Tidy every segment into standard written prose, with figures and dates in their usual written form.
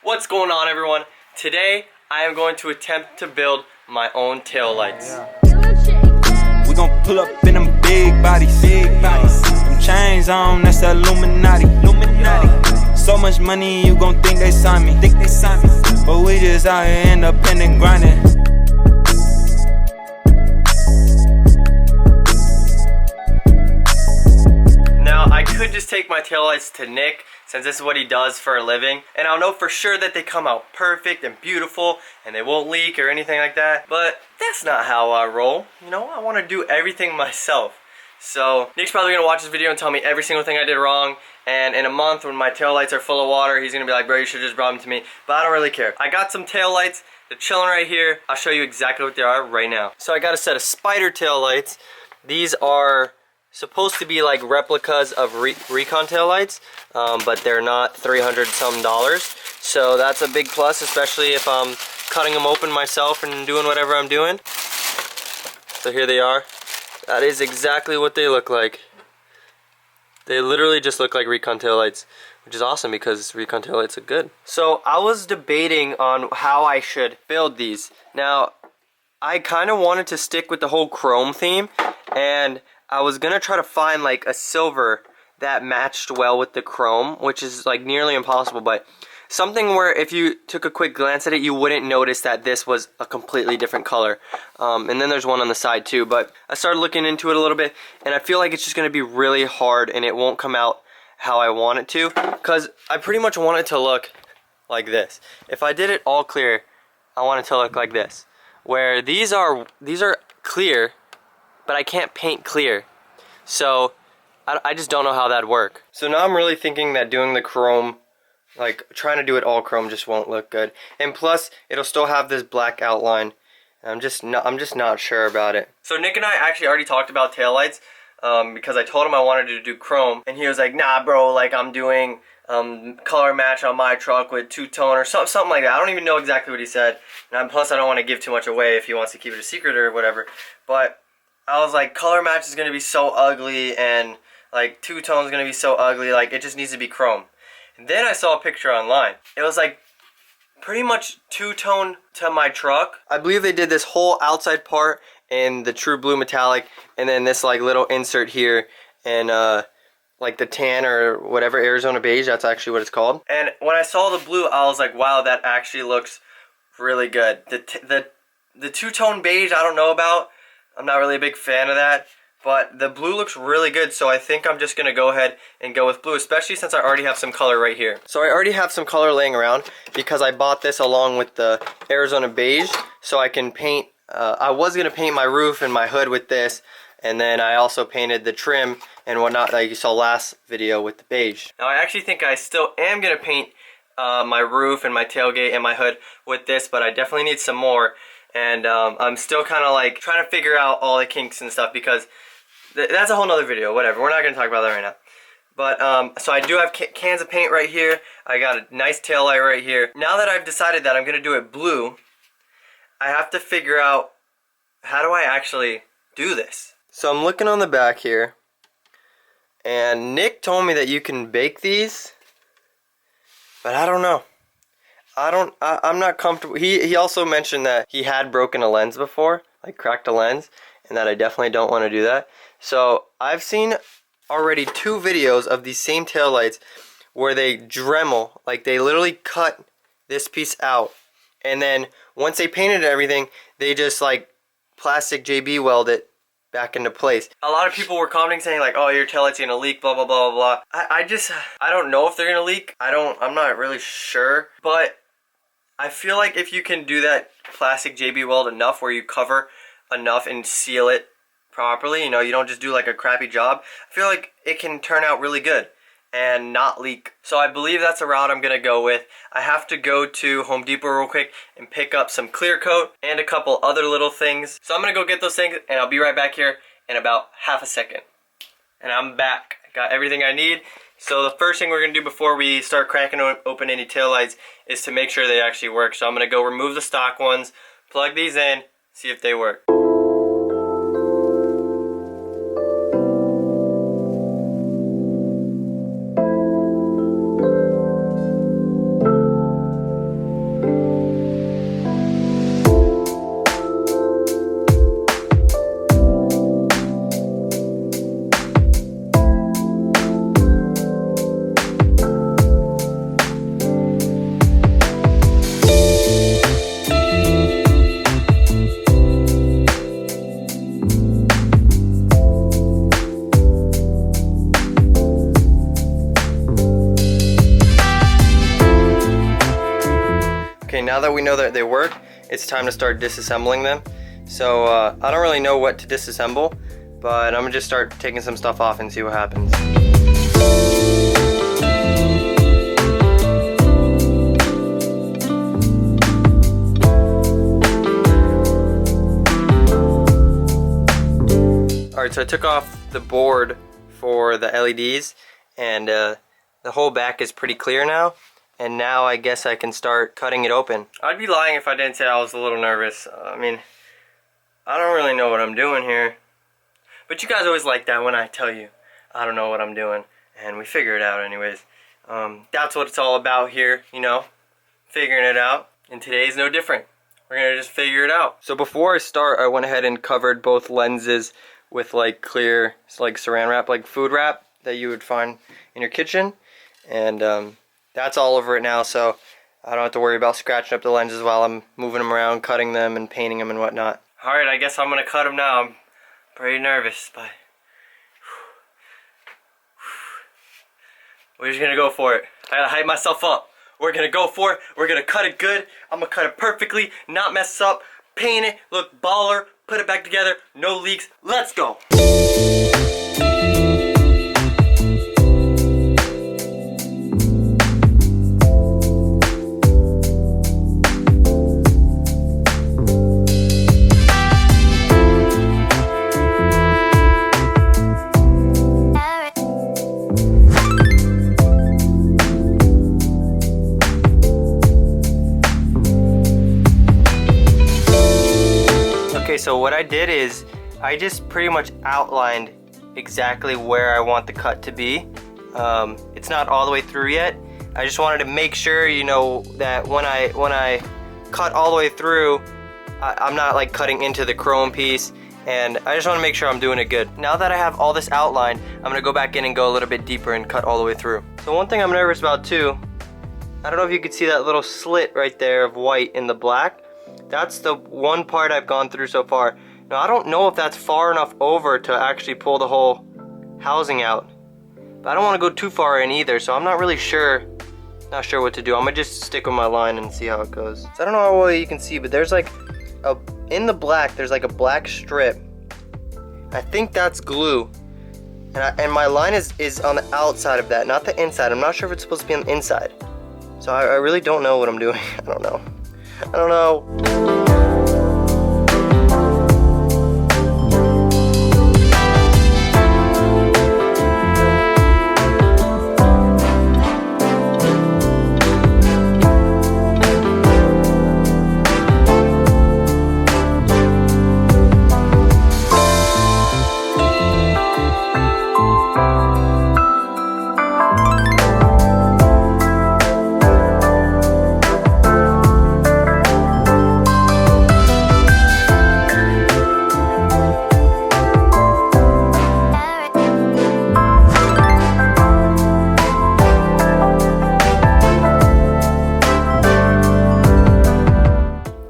What's going on, everyone? Today I am going to attempt to build my own taillights. We gon' pull up in them big bodies, Them chains on, that's the Illuminati. So much money you gon' think they signed me, but we just out here independent grinding. Now I could just take my taillights to Nick, since this is what he does for a living, and I'll know for sure that they come out perfect and beautiful and they won't leak or anything like that. But that's not how I roll. You know, I want to do everything myself. So Nick's probably gonna watch this video and tell me every single thing I did wrong, and in a month when my taillights are full of water, he's gonna be like, bro, you should just brought them to me. But I don't really care. I got some taillights, they're chilling right here. I'll show you exactly what they are right now. So I got a set of Spyder taillights. These are supposed to be like replicas of Recon taillights, but they're not $300 some. So that's a big plus, especially if I'm cutting them open myself and doing whatever I'm doing. So here they are. That is exactly what they look like. They literally just look like Recon taillights, which is awesome because Recon taillights look good. So I was debating on how I should build these. Now, I kind of wanted to stick with the whole chrome theme, and I was gonna try to find like a silver that matched well with the chrome, which is like nearly impossible, but something where if you took a quick glance at it, you wouldn't notice that this was a completely different color. And then there's one on the side too, but I started looking into it a little bit, and I feel like it's just gonna be really hard and it won't come out how I want it to, because I pretty much want it to look like this. If I did it all clear, I want it to look like this, where these are clear, but I can't paint clear. So I just don't know how that'd work. So now I'm really thinking that doing the chrome, like trying to do it all chrome, just won't look good. And plus, it'll still have this black outline. I'm just not sure about it. So Nick and I actually already talked about taillights, because I told him I wanted to do chrome, and he was like, nah bro, like I'm doing color match on my truck with two-tone or something like that. I don't even know exactly what he said. And plus I don't want to give too much away if he wants to keep it a secret or whatever. But I was like, color match is going to be so ugly, and like two-tone is going to be so ugly, like it just needs to be chrome. And then I saw a picture online. It was like pretty much two-tone to my truck. I believe they did this whole outside part in the true blue metallic, and then this like little insert here, and like the tan or whatever, Arizona beige, that's actually what it's called. And when I saw the blue, I was like, wow, that actually looks really good. The two-tone beige I don't know about. I'm not really a big fan of that, but the blue looks really good, so I think I'm just going to go ahead and go with blue, especially since I already have some color right here. So I already have some color laying around because I bought this along with the Arizona beige, so I can paint, I was going to paint my roof and my hood with this, and then I also painted the trim and whatnot like you saw last video with the beige. Now I actually think I still am going to paint my roof and my tailgate and my hood with this, but I definitely need some more. And I'm still kind of like trying to figure out all the kinks and stuff, because that's a whole nother video, whatever. We're not going to talk about that right now. But, so I do have cans of paint right here. I got a nice tail light right here. Now that I've decided that I'm going to do it blue, I have to figure out how do I actually do this. So I'm looking on the back here, and Nick told me that you can bake these, but I don't know. I'm not comfortable. He also mentioned that he had broken a lens before, like cracked a lens, and that I definitely don't want to do that. So I've seen already 2 videos of these same taillights where they Dremel, like they literally cut this piece out, and then once they painted everything, they just like plastic JB weld it back into place. A lot of people were commenting saying like, oh, your taillight's gonna leak, blah blah blah blah blah. I don't know if they're gonna leak. I'm not really sure, but I feel like if you can do that plastic JB weld enough where you cover enough and seal it properly, you know, you don't just do like a crappy job, I feel like it can turn out really good and not leak. So I believe that's a route I'm gonna go with. I have to go to Home Depot real quick and pick up some clear coat and a couple other little things. So I'm gonna go get those things, and I'll be right back here in about half a second. And I'm back. Got everything I need. So the first thing we're going to do before we start cracking open any taillights is to make sure they actually work. So I'm going to go remove the stock ones, plug these in, see if they work. Okay, now that we know that they work, it's time to start disassembling them. So I don't really know what to disassemble, but I'm gonna just start taking some stuff off and see what happens. Alright, so I took off the board for the LEDs, and the whole back is pretty clear now. And now I guess I can start cutting it open. I'd be lying if I didn't say I was a little nervous. I mean, I don't really know what I'm doing here. But you guys always like that when I tell you I don't know what I'm doing. And we figure it out anyways. That's what it's all about here, you know, figuring it out. And today's no different. We're gonna just figure it out. So before I start, I went ahead and covered both lenses with like clear, like saran wrap, like food wrap that you would find in your kitchen. And that's all over it now, so I don't have to worry about scratching up the lenses while I'm moving them around, cutting them and painting them and whatnot. Alright, I guess I'm gonna cut them now. I'm pretty nervous, but we're just gonna go for it. I gotta hype myself up. We're gonna go for it. We're gonna cut it good. I'm gonna cut it perfectly, not mess up, paint it, look baller, put it back together, no leaks. Let's go. Okay, so what I did is I just pretty much outlined exactly where I want the cut to be. It's not all the way through yet. I just wanted to make sure, you know, that when I cut all the way through, I'm not like cutting into the chrome piece, and I just want to make sure I'm doing it good. Now that I have all this outlined, I'm gonna go back in and go a little bit deeper and cut all the way through. So one thing I'm nervous about too, I don't know if you could see that little slit right there of white in the black. That's the one part I've gone through so far. Now I don't know if that's far enough over to actually pull the whole housing out. But I don't want to go too far in either, so I'm not really sure. Not sure what to do. I'm gonna just stick with my line and see how it goes. So I don't know how well you can see, but there's like in the black, there's like a black strip. I think that's glue. And my line is on the outside of that, not the inside. I'm not sure if it's supposed to be on the inside. So I really don't know what I'm doing. I don't know. I don't know.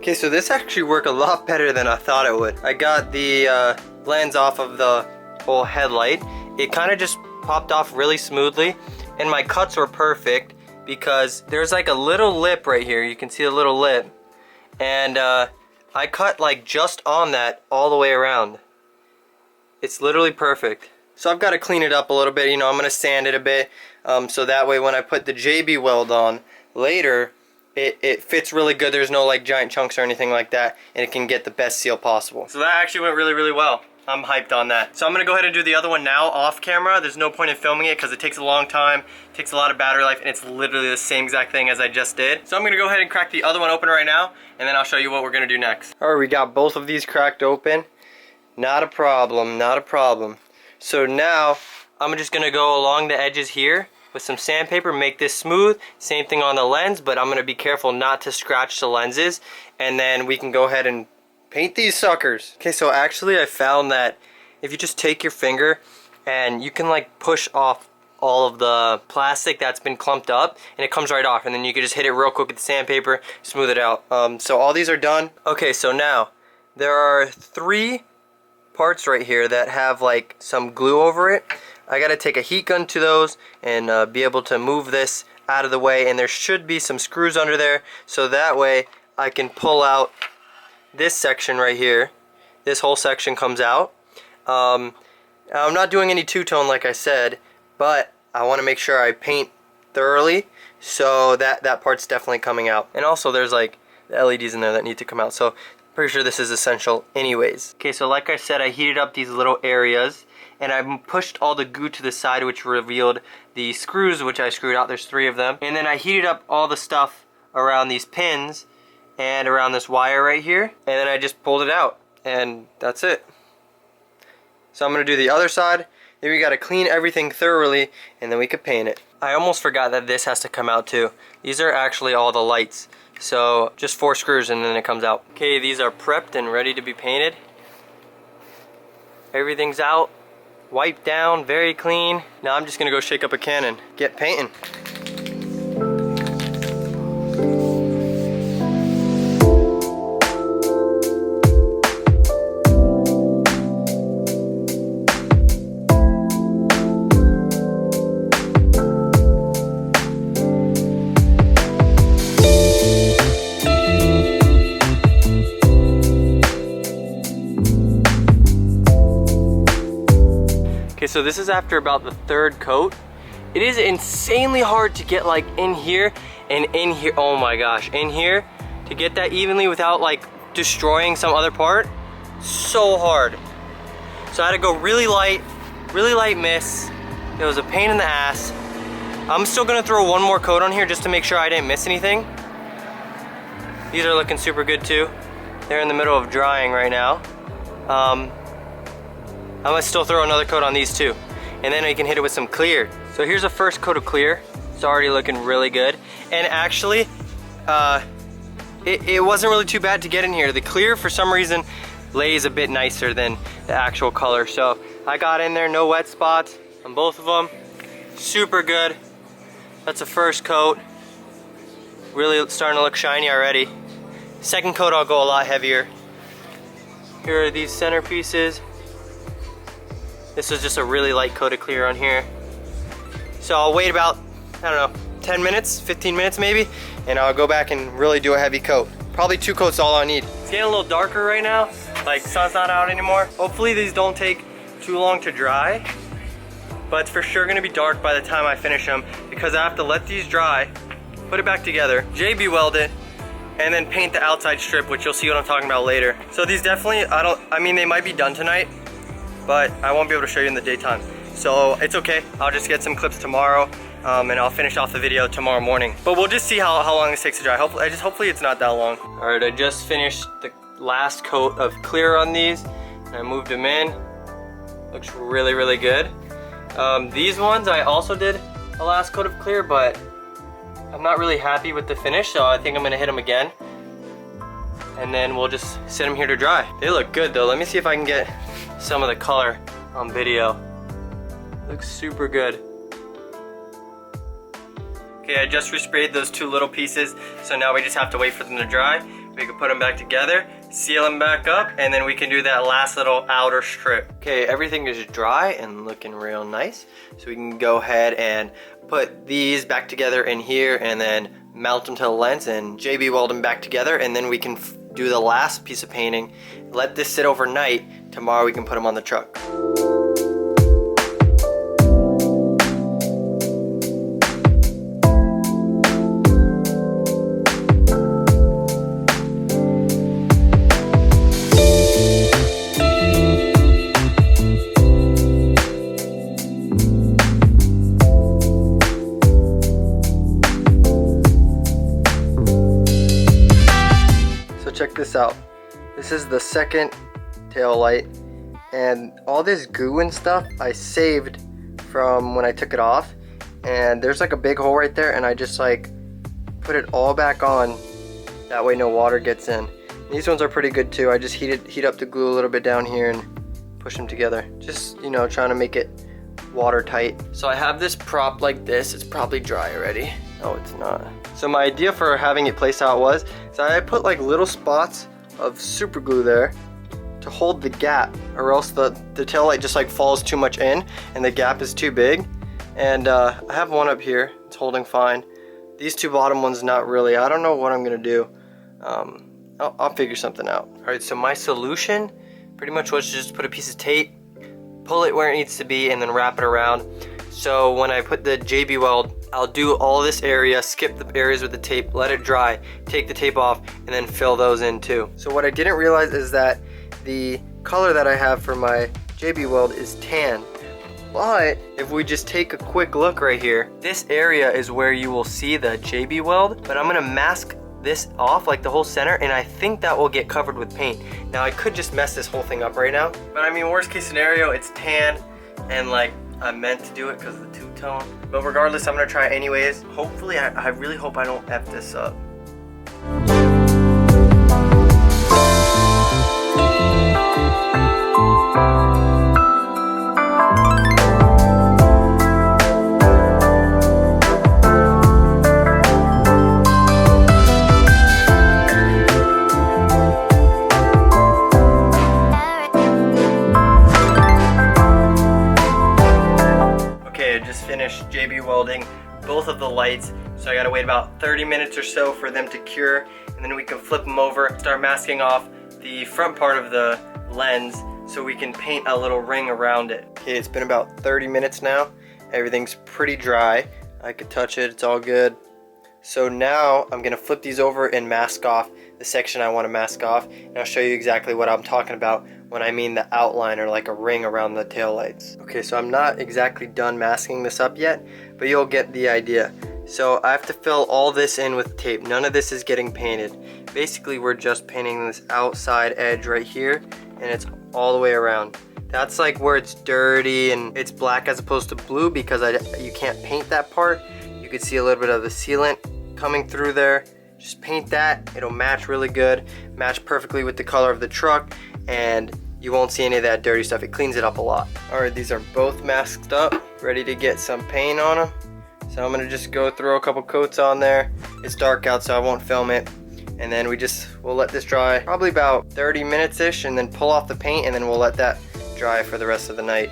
Okay, so this actually worked a lot better than I thought it would. I got the lens off of the whole headlight. It kind of just popped off really smoothly, and my cuts were perfect because there's like a little lip right here. You can see a little lip, and I cut like just on that all the way around. It's literally perfect. So I've got to clean it up a little bit. You know, I'm gonna sand it a bit, so that way when I put the JB weld on later, it fits really good. There's no like giant chunks or anything like that, and it can get the best seal possible. So that actually went really, really well. I'm hyped on that. So I'm gonna go ahead and do the other one now off camera. There's no point in filming it because it takes a long time, it takes a lot of battery life, and it's literally the same exact thing as I just did. So I'm gonna go ahead and crack the other one open right now, and then I'll show you what we're gonna do next. All right, we got both of these cracked open. Not a problem, not a problem. So now I'm just gonna go along the edges here with some sandpaper, make this smooth. Same thing on the lens, but I'm gonna be careful not to scratch the lenses, and then we can go ahead and paint these suckers. Okay, so actually I found that if you just take your finger and you can like push off all of the plastic that's been clumped up, and it comes right off, and then you can just hit it real quick with the sandpaper, smooth it out. So all these are done. Okay, so now there are 3 parts right here that have like some glue over it. I gotta take a heat gun to those and be able to move this out of the way, and there should be some screws under there, so that way I can pull out this section right here. This whole section comes out. I'm not doing any two-tone like I said, but I want to make sure I paint thoroughly, so that part's definitely coming out. And also there's like the LEDs in there that need to come out, so pretty sure this is essential anyways. Okay, so like I said, I heated up these little areas, and I pushed all the goo to the side, which revealed the screws, which I screwed out. There's 3 of them. And then I heated up all the stuff around these pins and around this wire right here, and then I just pulled it out, and that's it. So I'm gonna do the other side. Then we gotta clean everything thoroughly, and then we could paint it. I almost forgot that this has to come out too. These are actually all the lights. So just 4 screws and then it comes out. Okay, these are prepped and ready to be painted. Everything's out, wiped down, very clean. Now I'm just gonna go shake up a can and get painting. Okay, so this is after about the 3rd coat. It is insanely hard to get like in here and in here. Oh my gosh, in here to get that evenly without like destroying some other part. So hard. So I had to go really light miss. It was a pain in the ass. I'm still gonna throw one more coat on here just to make sure I didn't miss anything. These are looking super good too. They're in the middle of drying right now. I'm gonna still throw another coat on these too, and then I can hit it with some clear. So here's a first coat of clear. It's already looking really good, and actually it wasn't really too bad to get in here. The clear for some reason lays a bit nicer than the actual color, so I got in there, no wet spots on both of them. Super good. That's a first coat. Really starting to look shiny already. Second coat I'll go a lot heavier. Here are these centerpieces. This was just a really light coat of clear on here. So I'll wait about, I don't know, 10 minutes, 15 minutes maybe, and I'll go back and really do a heavy coat. Probably 2 coats is all I need. It's getting a little darker right now, like sun's not out anymore. Hopefully these don't take too long to dry, but it's for sure gonna be dark by the time I finish them, because I have to let these dry, put it back together, JB weld it, and then paint the outside strip, which you'll see what I'm talking about later. So these definitely, I mean they might be done tonight, but I won't be able to show you in the daytime. So it's okay, I'll just get some clips tomorrow, and I'll finish off the video tomorrow morning. But we'll just see how long this takes to dry. Hopefully it's not that long. All right, I just finished the last coat of clear on these, and I moved them in. Looks really, really good. These ones I also did a last coat of clear, but I'm not really happy with the finish, so I think I'm gonna hit them again. And then we'll just sit them here to dry. They look good though. Let me see if I can get some of the color on video. Looks super good. Okay, I just resprayed those 2 little pieces, so now we just have to wait for them to dry. We can put them back together, seal them back up, and then we can do that last little outer strip. Okay, everything is dry and looking real nice, so we can go ahead and put these back together in here and then mount them to the lens and JB weld them back together, and then we can do the last piece of painting. Let this sit overnight. Tomorrow we can put them on the truck. Check this out. This is the second tail light, and all this goo and stuff I saved from when I took it off, and there's like a big hole right there, and I just like put it all back on, that way no water gets in. These ones are pretty good too. I just heat up the glue a little bit down here and push them together, just, you know, trying to make it watertight. So I have this prop like this. It's probably dry already. No, it's not. So my idea for having it placed out was, so I put like little spots of super glue there to hold the gap, or else the tail light just like falls too much in and the gap is too big. And I have one up here, it's holding fine. These two bottom ones, not really. I don't know what I'm gonna do. I'll figure something out. All right, so my solution pretty much was just put a piece of tape, pull it where it needs to be, and then wrap it around. So when I put the JB weld, I'll do all this area, skip the areas with the tape, let it dry, take the tape off, and then fill those in too. So what I didn't realize is that the color that I have for my JB weld is tan. But if we just take a quick look right here, this area is where you will see the JB weld, but I'm gonna mask this off, like the whole center, and I think that will get covered with paint. Now I could just mess this whole thing up right now, but I mean, worst case scenario, it's tan, and like I meant to do it because of the two-tone. But regardless, I'm gonna try it anyways. Hopefully, I really hope I don't F this up. Finished JB welding both of the lights, so I gotta wait about 30 minutes or so for them to cure, and then we can flip them over, start masking off the front part of the lens so we can paint a little ring around it. Okay, it's been about 30 minutes now. Everything's pretty dry. I could touch it, it's all good. So now I'm gonna flip these over and mask off the section I want to mask off, and I'll show you exactly what I'm talking about when I mean the outline, or like a ring around the taillights. Okay, so I'm not exactly done masking this up yet, but you'll get the idea. So I have to fill all this in with tape. None of this is getting painted. Basically, we're just painting this outside edge right here, and it's all the way around. That's like where it's dirty and it's black as opposed to blue, because you can't paint that part. You can see a little bit of the sealant coming through there. Just paint that, it'll match really good, match perfectly with the color of the truck, and you won't see any of that dirty stuff. It cleans it up a lot. All right, these are both masked up, ready to get some paint on them. So I'm gonna just go throw a couple coats on there. It's dark out, so I won't film it. And then we'll let this dry probably about 30 minutes-ish, and then pull off the paint, and then we'll let that dry for the rest of the night.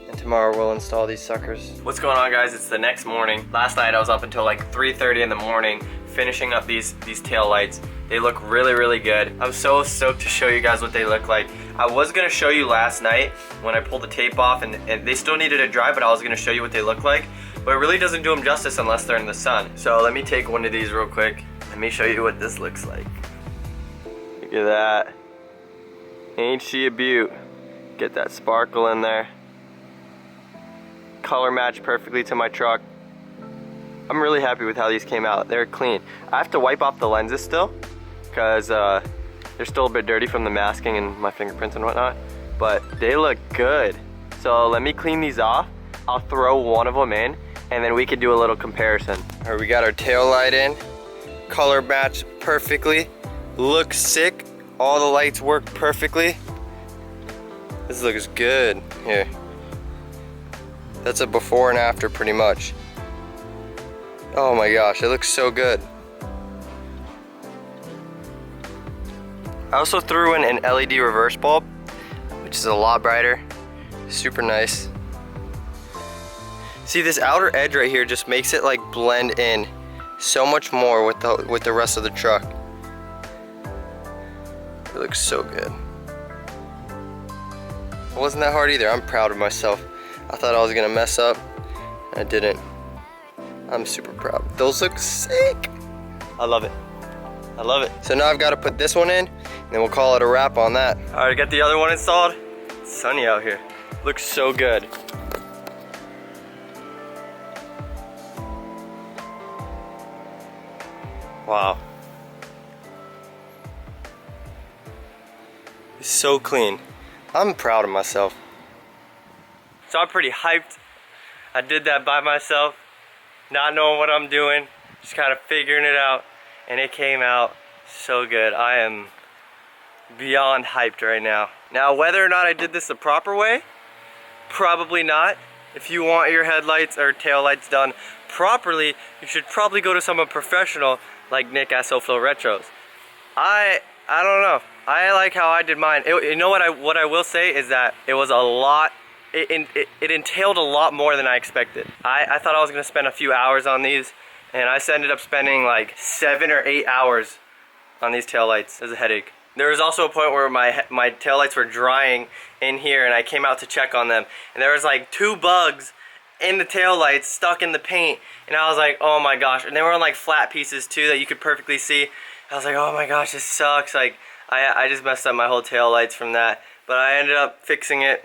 And tomorrow we'll install these suckers. What's going on, guys? It's the next morning. Last night I was up until like 3:30 in the morning finishing up these tail lights. They look really, really good. I'm so stoked to show you guys what they look like. I was gonna show you last night when I pulled the tape off, and they still needed to dry, but I was gonna show you what they look like. But it really doesn't do them justice unless they're in the sun. So let me take one of these real quick. Let me show you what this looks like. Look at that. Ain't she a beaut? Get that sparkle in there. Color match perfectly to my truck. I'm really happy with how these came out. They're clean. I have to wipe off the lenses still, because they're still a bit dirty from the masking and my fingerprints and whatnot, but they look good. So let me clean these off. I'll throw one of them in, and then we can do a little comparison. All right, we got our tail light in. Color match perfectly. Looks sick. All the lights work perfectly. This looks good. Here. That's a before and after pretty much. Oh my gosh, it looks so good. I also threw in an LED reverse bulb, which is a lot brighter. Super nice. See, this outer edge right here just makes it like blend in so much more with the rest of the truck. It looks so good. It wasn't that hard either. I'm proud of myself. I thought I was gonna mess up, and I didn't. I'm super proud. Those look sick. I love it. I love it. So now I've got to put this one in, and then we'll call it a wrap on that. All right, got the other one installed. It's sunny out here. Looks so good. Wow. It's so clean. I'm proud of myself. So I'm pretty hyped. I did that by myself, not knowing what I'm doing, just kind of figuring it out, and it came out so good. I am beyond hyped right now. Now, whether or not I did this the proper way, probably not. If you want your headlights or taillights done properly, you should probably go to someone professional like Nick at SoFlo Retros. I don't know. I like how I did mine. You know what I will say is that it was a lot. It entailed a lot more than I expected. I thought I was gonna spend a few hours on these, And I ended up spending like 7 or 8 hours on these taillights. It was a headache. There was also a point where my taillights were drying in here, and I came out to check on them, and there was like 2 bugs in the taillights stuck in the paint, and I was like, oh my gosh. And they were on like flat pieces too that you could perfectly see. I was like, oh my gosh, this sucks. Like I just messed up my whole taillights from that, but I ended up fixing it.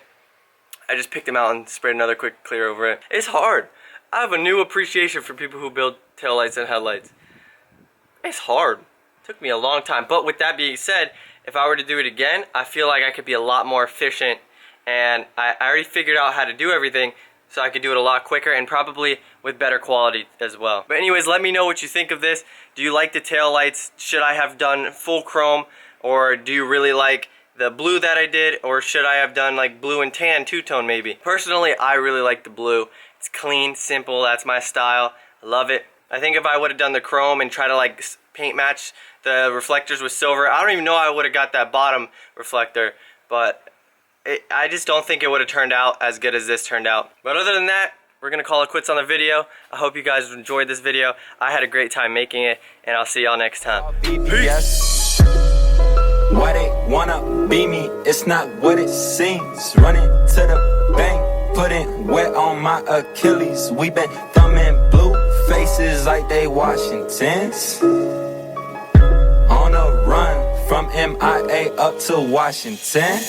I just picked them out and sprayed another quick clear over it. It's hard. I have a new appreciation for people who build taillights and headlights. It's hard. Took me a long time, but with that being said, if I were to do it again, I feel like I could be a lot more efficient, and I already figured out how to do everything, so I could do it a lot quicker and probably with better quality as well. But anyways, let me know what you think of this. Do you like the taillights? Should I have done full chrome, or do you really like the blue that I did, or should I have done like blue and tan two-tone maybe? Personally, I really like the blue. It's clean, simple, that's my style. I love it. I think if I would have done the chrome and try to like paint match the reflectors with silver, I don't even know I would have got that bottom reflector, but I just don't think it would have turned out as good as this turned out. But other than that, we're gonna call it quits on the video. I hope you guys enjoyed this video. I had a great time making it, and I'll see y'all next time. Peace. Why they wanna be me? It's not what it seems. Running to the bank, putting wet on my Achilles. We been thumbing blue faces like they Washingtons. On a run from MIA up to Washington.